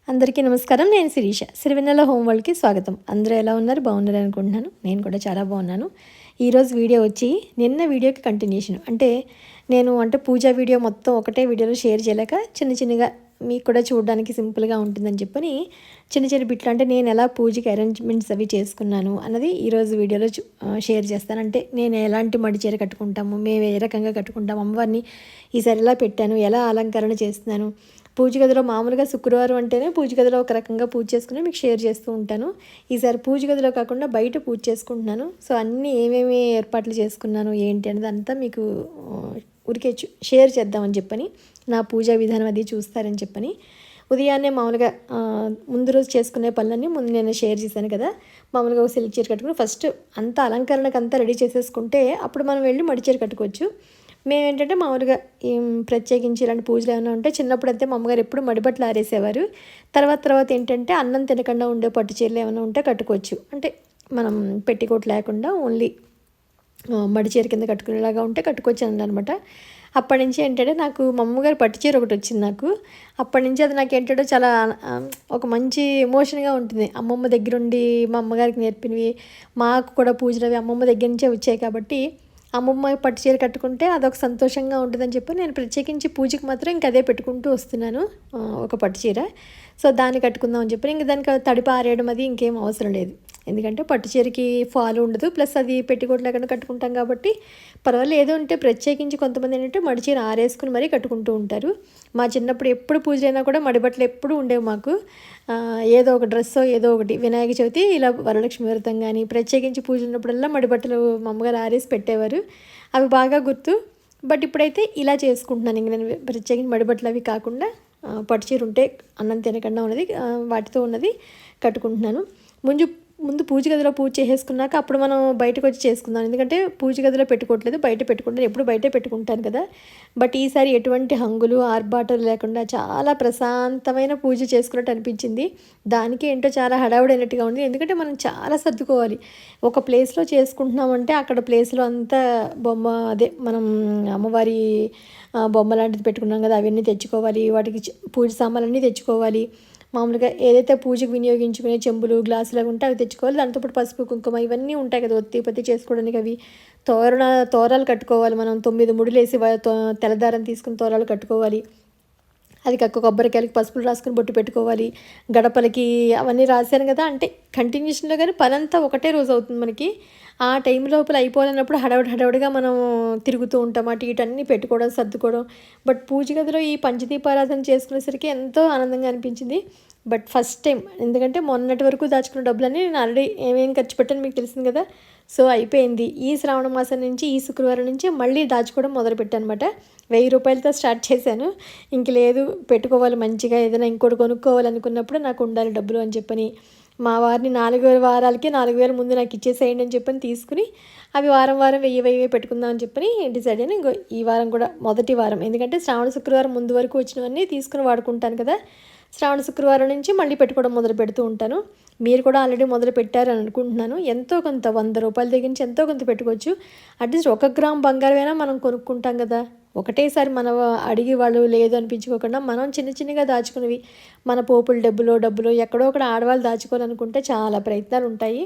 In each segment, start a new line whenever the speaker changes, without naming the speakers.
అందరికీ నమస్కారం. నేను శిరీష. సిరివెన్నెల హోమ్ వరల్డ్‌కి స్వాగతం. అందరూ ఎలా ఉన్నారు? బాగున్నారు అనుకుంటున్నాను. నేను కూడా చాలా బాగున్నాను. ఈరోజు వీడియో వచ్చి నిన్న వీడియోకి కంటిన్యూషన్. నేను పూజా వీడియో మొత్తం ఒకటే వీడియోలో షేర్ చేయలేక చిన్నగా మీకు కూడా చూడడానికి సింపుల్గా ఉంటుందని చెప్పని చిన్న బిట్లు నేను ఎలా పూజకి అరేంజ్మెంట్స్ అవి చేసుకున్నాను అన్నది ఈరోజు వీడియోలో షేర్ చేస్తాను. నేను ఎలాంటి మడి చీర కట్టుకుంటాము, మేము ఏ రకంగా కట్టుకుంటాము, అమ్మవారిని ఈసారి ఎలా పెట్టాను, ఎలా అలంకరణ చేస్తున్నాను, పూజ గదిలో మామూలుగా శుక్రవారం అంటేనే పూజ గదిలో ఒక రకంగా పూజ చేసుకుని మీకు షేర్ చేస్తూ ఉంటాను. ఈసారి పూజ గదిలో కాకుండా బయట పూజ చేసుకుంటున్నాను. సో అన్నీ ఏమేమి ఏర్పాట్లు చేసుకున్నాను ఏంటి అనేది అంతా మీకు ఊరికే షేర్ చేద్దామని చెప్పని, నా పూజా విధానం అది చూస్తారని చెప్పని ఉదయాన్నే మామూలుగా ముందు రోజు చేసుకునే పనులన్నీ ముందు నేను షేర్ చేశాను కదా. మామూలుగా ఒక సిల్క్ చీర కట్టుకుని ఫస్ట్ అంతా అలంకరణకు అంతా రెడీ చేసేసుకుంటే అప్పుడు మనం వెళ్ళి మడి చీర కట్టుకోవచ్చు. మేమేంటంటే మామూలుగా ప్రత్యేకించి ఇలాంటి పూజలు ఏమైనా ఉంటే చిన్నప్పుడు అయితే మా అమ్మగారు ఎప్పుడు మడిబట్టలు ఆరేసేవారు. తర్వాత ఏంటంటే అన్నం తినకుండా ఉండే పట్టు చీరలు ఏమైనా ఉంటే కట్టుకోవచ్చు. మనం పెట్టికోట్ లేకుండా ఓన్లీ మడి చీర కింద కట్టుకునేలాగా ఉంటే కట్టుకోవచ్చు అనమాట. అప్పటి నుంచి ఏంటంటే నాకు మా అమ్మగారు పట్టు చీర ఒకటి వచ్చింది నాకు. అప్పటి నుంచి అది నాకు ఏంటంటే చాలా ఒక మంచి ఎమోషన్గా ఉంటుంది. అమ్మమ్మ దగ్గరుండి మా అమ్మగారికి నేర్పినవి, మాకు కూడా పూజలు అవి అమ్మమ్మ దగ్గర నుంచే వచ్చాయి కాబట్టి అమ్మమ్మ పట్టు చీర కట్టుకుంటే అదొక సంతోషంగా ఉంటుందని చెప్పి నేను ప్రత్యేకించి పూజకి మాత్రం ఇంక అదే పెట్టుకుంటూ వస్తున్నాను, ఒక పట్టు చీర. సో దాన్ని కట్టుకుందాం అని చెప్పి ఇంక దానికి తడిపి ఆరేయడం అది ఇంకేం అవసరం లేదు. ఎందుకంటే పట్టు చీరకి ఫాల్ ఉండదు, ప్లస్ అది పెట్టికోట్ లేకుండా కట్టుకుంటాం కాబట్టి పర్వాలేదు. ఉంటే ప్రత్యేకించి కొంతమంది ఏంటంటే మడి చీర ఆరేసుకుని మరీ కట్టుకుంటూ ఉంటారు. మా చిన్నప్పుడు ఎప్పుడు పూజలైనా కూడా మడిబట్టలు ఎప్పుడు ఉండేవి మాకు. ఏదో ఒక డ్రెస్సో ఏదో ఒకటి, వినాయక చవితి ఇలా వరలక్ష్మి వ్రతం కానీ ప్రత్యేకించి పూజలు ఉన్నప్పుడల్లా మడిబట్టలు మా అమ్మగారు ఆరేసి పెట్టేవారు. అవి బాగా గుర్తు. బట్ ఇప్పుడైతే ఇలా చేసుకుంటున్నాను. ఇంక నేను ప్రత్యేకించి మడిబట్టలు అవి కాకుండా పట్టు చీర ఉంటే అన్నం తినకుండా ఉన్నది వాటితో ఉన్నది కట్టుకుంటున్నాను. ముందు పూజ గదిలో పూజ చేసేసుకున్నాక అప్పుడు మనం బయటకు వచ్చి చేసుకుందాం. ఎందుకంటే పూజ గదిలో పెట్టుకోవట్లేదు, బయట పెట్టుకుంటాను. ఎప్పుడు బయటే పెట్టుకుంటాను కదా. బట్ ఈసారి ఎటువంటి హంగులు ఆర్భాటాలు లేకుండా చాలా ప్రశాంతమైన పూజ చేసుకున్నట్టు అనిపించింది. దానికి ఏంటో చాలా హడావుడైనట్టుగా ఉంది. ఎందుకంటే మనం చాలా సర్దుకోవాలి. ఒక ప్లేస్లో చేసుకుంటున్నామంటే అక్కడ ప్లేస్లో అంతా మనం అమ్మవారి బొమ్మ లాంటిది పెట్టుకున్నాం కదా, అవన్నీ తెచ్చుకోవాలి. వాటికి పూజ సామాన్లన్నీ తెచ్చుకోవాలి. మామూలుగా ఏదైతే పూజకు వినియోగించుకునే చెంబులు గ్లాసులు అవి ఉంటే అవి తెచ్చుకోవాలి. దాంతోపాటు పసుపు కుంకుమ ఇవన్నీ ఉంటాయి కదా, ఒత్తి చేసుకోవడానికి. అవి తోరాలు కట్టుకోవాలి. మనం 9 ముడులు వేసి తెల్లదారం తీసుకుని తోరాలు కట్టుకోవాలి. అది కొబ్బరికాయలకి పసుపులు రాసుకుని బొట్టు పెట్టుకోవాలి. గడపలకి అవన్నీ రాశాను కదా. కంటిన్యూషన్లో కానీ పనంతా ఒకటే రోజు అవుతుంది మనకి. ఆ టైం లోపల అయిపోవాలన్నప్పుడు హడావుడిగా మనం తిరుగుతూ ఉంటాం. అటు ఇటు అన్నీ పెట్టుకోవడం సర్దుకోవడం. బట్ పూజ గదిలో ఈ పంచదీపారాధన చేసుకునేసరికి ఎంతో ఆనందంగా అనిపించింది. బట్ ఫస్ట్ టైం, ఎందుకంటే మొన్నటి వరకు దాచుకున్న డబ్బులన్నీ నేను ఆల్రెడీ ఏమేమి ఖర్చు పెట్టాను మీకు తెలిసింది కదా. సో అయిపోయింది. ఈ శ్రావణ మాసం నుంచి ఈ శుక్రవారం నుంచి మళ్ళీ దాచుకోవడం మొదలుపెట్టాను అనమాట. 1000 రూపాయలతో స్టార్ట్ చేశాను. ఇంక లేదు, పెట్టుకోవాలి మంచిగా, ఏదైనా ఇంకోటి కొనుక్కోవాలనుకున్నప్పుడు నాకు ఉండాలి డబ్బులు అని చెప్పని మా వారిని 4 వారాలకి 4000 ముందు నాకు ఇచ్చేసేయండి అని చెప్పని తీసుకుని అవి వారం 1000 పెట్టుకుందాం అని చెప్పని డిసైడ్ అయినా. ఇంకో ఈ వారం కూడా మొదటి వారం, ఎందుకంటే శ్రావణ శుక్రవారం ముందు వరకు వచ్చినవన్నీ తీసుకుని వాడుకుంటాను కదా. శ్రావణ శుక్రవారం నుంచి మళ్ళీ పెట్టుకోవడం మొదలు పెడుతూ ఉంటాను. మీరు కూడా ఆల్రెడీ మొదలు పెట్టారని అనుకుంటున్నాను. ఎంతో కొంత 100 రూపాయల దగ్గర నుంచి ఎంతో కొంత పెట్టుకోవచ్చు. అట్లీస్ట్ 1 గ్రామ్ బంగారమైనా మనం కొనుక్కుంటాం కదా. ఒకటేసారి మనం అడిగి వాళ్ళు లేదు అనిపించుకోకుండా మనం చిన్నగా దాచుకునేవి, మన పోపుల డబ్బులో ఎక్కడో ఒకటి ఆడవాళ్ళు దాచుకోవాలనుకుంటే చాలా ప్రయత్నాలు ఉంటాయి.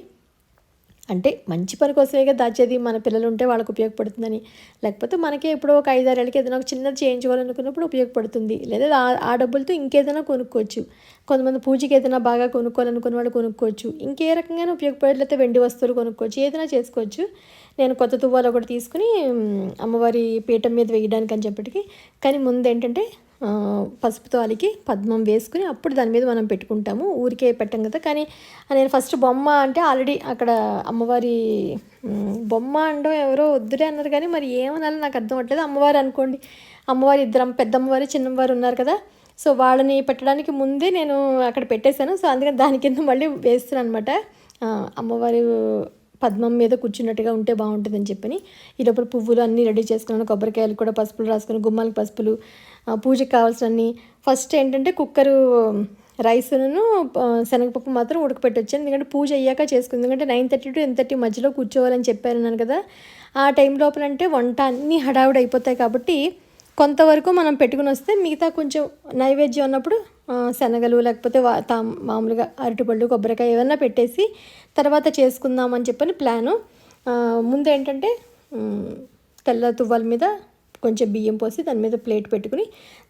మంచి పని కోసమేగా దాచేది. మన పిల్లలు ఉంటే వాళ్ళకి ఉపయోగపడుతుందని, లేకపోతే మనకే ఎప్పుడో ఒక 5-6 ఏళ్ళకి ఏదైనా ఒక చిన్నది చేయించుకోవాలనుకున్నప్పుడు ఉపయోగపడుతుంది. లేదా ఆ డబ్బులతో ఇంకేదైనా కొనుక్కోవచ్చు. కొంతమంది పూజకి ఏదైనా బాగా కొనుక్కోవాలనుకున్న వాళ్ళు కొనుక్కోవచ్చు. ఇంకే రకంగానే ఉపయోగపడలేకపోతే వెండి వస్తువులు కొనుక్కోవచ్చు, ఏదైనా చేసుకోవచ్చు. నేను కొత్త తువ్వాలు ఒకటి తీసుకుని అమ్మవారి పీఠం మీద వేయడానికి అని చెప్పటికి, కానీ ముందు ఏంటంటే పసుపుతో అలికి పద్మం వేసుకుని అప్పుడు దాని మీద మనం పెట్టుకుంటాము. ఊరికే పెట్టం కదా. కానీ నేను ఫస్ట్ బొమ్మ ఆల్రెడీ అక్కడ అమ్మవారి బొమ్మ అనడం ఎవరో వద్దురే అన్నారు, కానీ మరి ఏమనాలో నాకు అర్థం అవ్వట్లేదు. అమ్మవారు అనుకోండి, అమ్మవారి ఇద్దరు, పెద్దమ్మవారు చిన్నమ్మవారు ఉన్నారు కదా. సో వాళ్ళని పెట్టడానికి ముందే నేను అక్కడ పెట్టేశాను. సో అందుకని దాని కింద మళ్ళీ వేస్తున్నాను అనమాట. అమ్మవారి పద్మం మీద కూర్చున్నట్టుగా ఉంటే బాగుంటుందని చెప్పని ఈ లోపల పువ్వులు అన్నీ రెడీ చేసుకున్నాను. కొబ్బరికాయలు కూడా పసుపులు రాసుకుని, గుమ్మాలకు పసుపులు, పూజకి కావాల్సినన్ని. ఫస్ట్ ఏంటంటే కుక్కరు రైస్ను శనగపప్పు మాత్రం ఉడకపెట్టి వచ్చాను. ఎందుకంటే పూజ అయ్యాక చేసుకుంది. ఎందుకంటే 9:30 to 10:30 మధ్యలో కూర్చోవాలని చెప్పాను కదా. ఆ టైం లోపలంటే వంట అన్నీ హడావుడి అయిపోతాయి కాబట్టి కొంతవరకు మనం పెట్టుకుని వస్తే మిగతా కొంచెం నైవేద్యం ఉన్నప్పుడు శనగలు లేకపోతే మామూలుగా అరటిపళ్ళు కొబ్బరికాయ ఏమన్నా పెట్టేసి తర్వాత చేసుకుందామని చెప్పని ప్లాను. ముందు ఏంటంటే తెల్ల తువ్వాల మీద కొంచెం బియ్యం పోసి దాని మీద ప్లేట్ పెట్టుకుని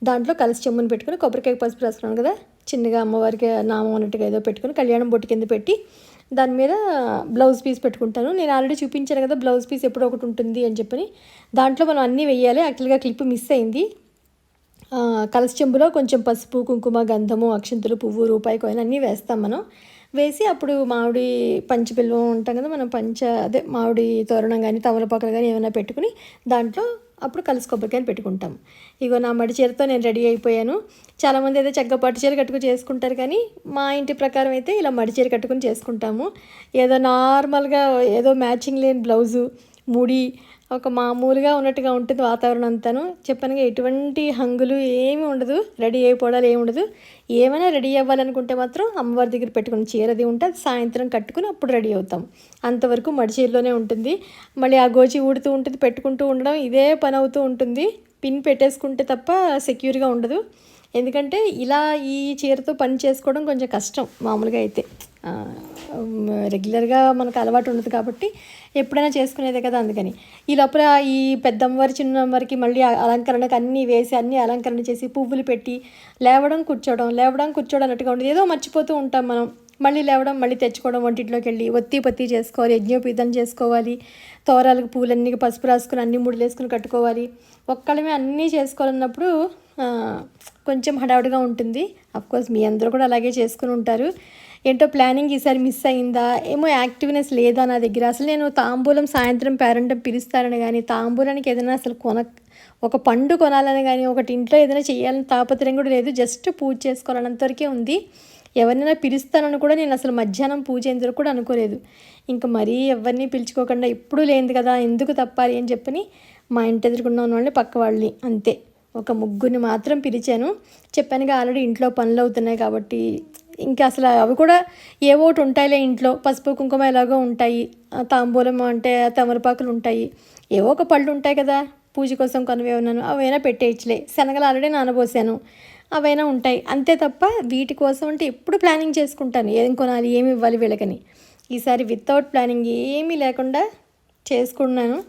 దాంట్లో కలిసి చెమ్ముని పెట్టుకుని కొబ్బరికాయ పసుపు రాసుకున్నాను కదా, చిన్నగా అమ్మవారికి నామం అన్నట్టుగా ఏదో పెట్టుకుని కళ్యాణం బొట్టు కింద పెట్టి దాని మీద బ్లౌజ్ పీస్ పెట్టుకుంటాను. నేను ఆల్రెడీ చూపించాను కదా బ్లౌజ్ పీస్ ఎప్పుడో ఒకటి ఉంటుంది అని చెప్పని. దాంట్లో మనం అన్నీ వెయ్యాలి. యాక్చువల్గా క్లిప్ మిస్ అయింది. కలసి చెంబులో కొంచెం పసుపు కుంకుమ గంధము అక్షంతులు పువ్వు రూపాయి కాయిన్ అన్నీ వేస్తాం మనం. వేసి అప్పుడు మామిడి పంచబెల్లం ఉంటాం కదా మనం అదే మామిడి తోరణం కానీ తమలపాకలు కానీ ఏమైనా పెట్టుకుని దాంట్లో అప్పుడు కలిసి కొబ్బరికాయలు పెట్టుకుంటాం. ఇగో నా మడి చీరతో నేను రెడీ అయిపోయాను. చాలామంది అయితే చక్కగా పట్టు చీర కట్టుకుని చేసుకుంటారు, కానీ మా ఇంటి ప్రకారం అయితే ఇలా మడి చీర కట్టుకుని చేసుకుంటాము. ఏదో నార్మల్గా ఏదో మ్యాచింగ్ లేని బ్లౌజు ముడి ఒక మామూలుగా ఉన్నట్టుగా ఉంటుంది వాతావరణం అంతాను. చెప్పానుగా ఎటువంటి హంగులు ఏమీ ఉండదు, రెడీ అయిపోవడాలు ఏమి ఉండదు. ఏమైనా రెడీ అవ్వాలనుకుంటే మాత్రం అమ్మవారి దగ్గర పెట్టుకుని చీరది ఉంటే అది సాయంత్రం కట్టుకుని అప్పుడు రెడీ అవుతాం. అంతవరకు మడి చీరలోనే ఉంటుంది. మళ్ళీ ఆ గోచి ఊడుతూ ఉంటుంది, పెట్టుకుంటూ ఉండడం ఇదే పని అవుతూ ఉంటుంది. పిన్ పెట్టేసుకుంటే తప్ప సెక్యూర్గా ఉండదు. ఎందుకంటే ఇలా ఈ చీరతో పని చేసుకోవడం కొంచెం కష్టం. మామూలుగా అయితే రెగ్యులర్గా మనకు అలవాటు ఉండదు కాబట్టి ఎప్పుడైనా చేసుకునేదే కదా, అందుకని ఈ లోపల ఈ పెద్దమ్మవారి చిన్నమ్మవారికి మళ్ళీ అలంకరణకు అన్నీ వేసి అన్నీ అలంకరణ చేసి పువ్వులు పెట్టి లేవడం కూర్చోవడం అన్నట్టుగా ఉండేది. ఏదో మర్చిపోతూ ఉంటాం మనం. మళ్ళీ లేవడం మళ్ళీ తెచ్చుకోవడం, వంటింట్లోకి వెళ్ళి ఒత్తి పత్తి చేసుకోవాలి, యజ్ఞోపీతం చేసుకోవాలి, తోరాలకు పూలన్నీ పసుపు రాసుకుని అన్ని ముడులు వేసుకుని కట్టుకోవాలి. ఒక్కళ్ళమే అన్నీ చేసుకోవాలన్నప్పుడు కొంచెం హడావుడిగా ఉంటుంది. అఫ్కోర్స్ మీ అందరూ కూడా అలాగే చేసుకుని ఉంటారు. ఏంటో ప్లానింగ్ ఈసారి మిస్ అయిందా ఏమో, యాక్టివ్నెస్ లేదా నా దగ్గర. అసలు నేను తాంబూలం సాయంత్రం పేరెంటం పిలుస్తారని కానీ తాంబూలానికి ఏదైనా అసలు ఒక పండు కొనాలని కానీ ఒకటి ఇంట్లో ఏదైనా చేయాలని తాపత్రయం కూడా లేదు. జస్ట్ పూజ చేసుకోవాలన్నంతవరకే ఉంది. ఎవరినైనా పిలుస్తానని కూడా నేను అసలు మధ్యాహ్నం పూజ ఎందుకు కూడా అనుకోలేదు. ఇంకా మరీ ఎవరిని పిలుచుకోకుండా ఎప్పుడూ లేనిది కదా ఎందుకు తప్పాలి అని చెప్పని మా ఇంటి ఎదురుకున్న వాళ్ళని పక్క వాళ్ళని అంతే ఒక ముగ్గురిని మాత్రం పిలిచాను. చెప్పానుగా ఆల్రెడీ ఇంట్లో పనులు అవుతున్నాయి కాబట్టి ఇంకా అసలు అవి కూడా ఏవో ఒకటి ఉంటాయిలే ఇంట్లో. పసుపు కుంకుమ ఎలాగో ఉంటాయి, తాంబూలం అంటే తమలపాకులు ఉంటాయి, ఏవో ఒక పళ్ళు ఉంటాయి కదా పూజ కోసం కొనవే ఉన్నాను, అవైనా పెట్టేయచ్చులే. శనగలు ఆల్రెడీ నానబోసాను, అవైనా ఉంటాయి అంతే తప్ప వీటి కోసం అంటే ఎప్పుడు ప్లానింగ్ చేసుకుంటాను ఏం కొనాలి ఏమి ఇవ్వాలి వీళ్ళకని. ఈసారి వితౌట్ ప్లానింగ్ ఏమీ లేకుండా చేసుకున్నాను.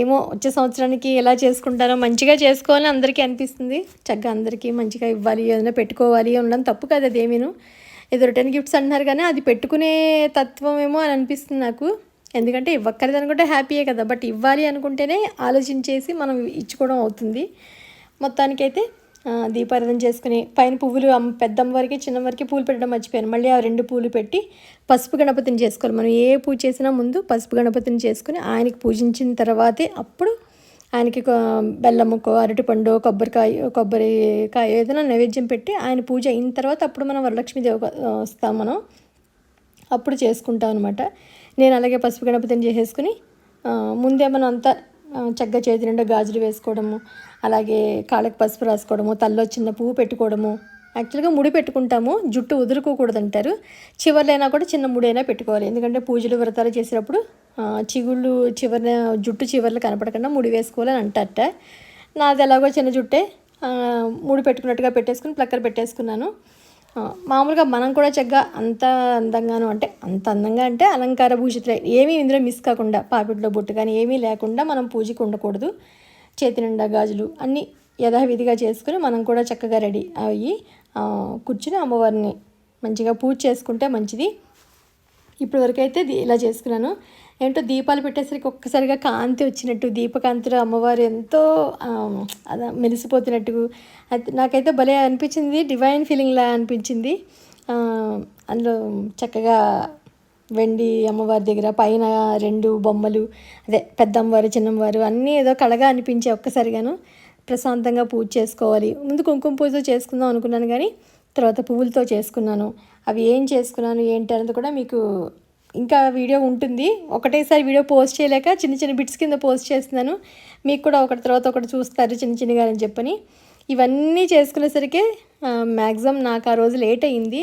ఏమో వచ్చే సంవత్సరానికి ఎలా చేసుకుంటారో మంచిగా చేసుకోవాలని అందరికీ అనిపిస్తుంది. చక్కగా అందరికీ మంచిగా ఇవ్వాలి, ఏదైనా పెట్టుకోవాలి ఉండడం తప్పు కాదు. అదేమీను ఏదో రిటర్న్ గిఫ్ట్స్ అంటున్నారు కానీ అది పెట్టుకునే తత్వం ఏమో అని అనిపిస్తుంది నాకు. ఎందుకంటే ఇవ్వక్కర్లేదు అనుకుంటే హ్యాపీయే కదా, బట్ ఇవ్వాలి అనుకుంటేనే ఆలోచించేసి మనం ఇచ్చుకోవడం అవుతుంది. మొత్తానికైతే దీపారాధన చేసుకుని పైన పువ్వులు పెద్దమ్మవారికి చిన్నవారికి పూలు పెట్టడం మర్చిపోయాను. మళ్ళీ ఆ 2 పూలు పెట్టి పసుపు గణపతిని చేసుకోవాలి. మనం ఏ పూజ చేసినా ముందు పసుపు గణపతిని చేసుకుని ఆయనకి పూజించిన తర్వాతే అప్పుడు ఆయనకి బెల్లముకో అరటిపండు కొబ్బరికాయ ఏదైనా నైవేద్యం పెట్టి ఆయన పూజ అయిన తర్వాత అప్పుడు మనం వరలక్ష్మీదేవి వస్తాం, మనం అప్పుడు చేసుకుంటాం అనమాట. నేను అలాగే పసుపు గణపతిని చేసేసుకుని ముందే మనం అంతా చక్కగా చేతి నిండా గాజులు వేసుకోవడము, అలాగే కాళ్ళకి పసుపు రాసుకోవడము, తల్లో చిన్న పువ్వు పెట్టుకోవడము. యాక్చువల్గా ముడి పెట్టుకుంటాము, జుట్టు వదులుకోకూడదు అంటారు. చివర్లైనా కూడా చిన్న ముడైనా పెట్టుకోవాలి. ఎందుకంటే పూజలు వ్రతాలు చేసేటప్పుడు చిగుళ్ళు జుట్టు చివర్లు కనపడకుండా ముడి వేసుకోవాలని అంటారట. నాది ఎలాగో చిన్న జుట్టే ముడి పెట్టుకున్నట్టుగా పెట్టేసుకుని ప్లక్కర్ పెట్టేసుకున్నాను. మామూలుగా మనం కూడా చక్కగా అంత అందంగా అంటే అలంకార భూషితులై ఏమీ ఇందులో మిస్ కాకుండా పాపిట్లో బొట్టు కానీ ఏమీ లేకుండా మనం పూజకి ఉండకూడదు. చేతి నిండా గాజులు అన్నీ యథావిధిగా చేసుకుని మనం కూడా చక్కగా రెడీ అయ్యి కూర్చుని అమ్మవారిని మంచిగా పూజ చేసుకుంటే మంచిది. ఇప్పటివరకు అయితే ఇలా చేసుకున్నాను. ఏంటో దీపాలు పెట్టేసరికి ఒక్కసారిగా కాంతి వచ్చినట్టు, దీపకాంతిలో అమ్మవారు ఎంతో అలా మెరిసిపోతున్నట్టు నాకైతే భలే అనిపించింది. డివైన్ ఫీలింగ్లా అనిపించింది. అందులో చక్కగా వెండి అమ్మవారి దగ్గర పైన 2 బొమ్మలు, అదే పెద్దమ్మవారు చిన్నమ్మవారు అన్నీ ఏదో కళగా అనిపించే ఒక్కసారిగాను. ప్రశాంతంగా పూజ చేసుకోవాలి. ముందు కుంకుమ పూజ చేసుకుందాం అనుకున్నాను కానీ తర్వాత పువ్వులతో చేసుకున్నాను. అవి ఏం చేసుకున్నాను ఏంటి అనేది కూడా మీకు ఇంకా వీడియో ఉంటుంది. ఒకటేసారి వీడియో పోస్ట్ చేయలేక చిన్న బిట్స్ కింద పోస్ట్ చేస్తున్నాను. మీకు కూడా ఒకటి తర్వాత ఒకటి చూస్తారు చిన్నగా అని చెప్పని. ఇవన్నీ చేసుకునేసరికి మ్యాక్సిమం నాకు ఆ రోజు లేట్ అయ్యింది.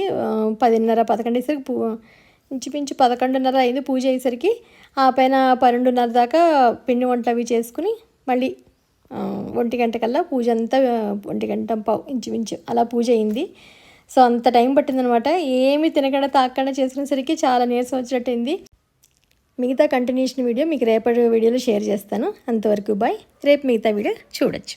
10:30 11 అయ్యేసరికి ఇంచుమించు 11:30 అయింది పూజ అయ్యేసరికి. ఆ పైన 12:30 దాకా పిండి వంటలు అవి చేసుకుని మళ్ళీ ఒంటి గంట కల్లా పూజ అంతా 1:15 ఇంచుమించు అలా పూజ అయింది. సో అంత టైం పట్టిందనమాట. ఏమీ తినకుండా తాగకుండా చేసినసరికి చాలా నీరసం వచ్చినట్టయింది. మిగతా కంటిన్యూషన్ వీడియో మీకు రేపటి వీడియోలో షేర్ చేస్తాను. అంతవరకు బాయ్. రేపు మిగతా వీడియో చూడొచ్చు.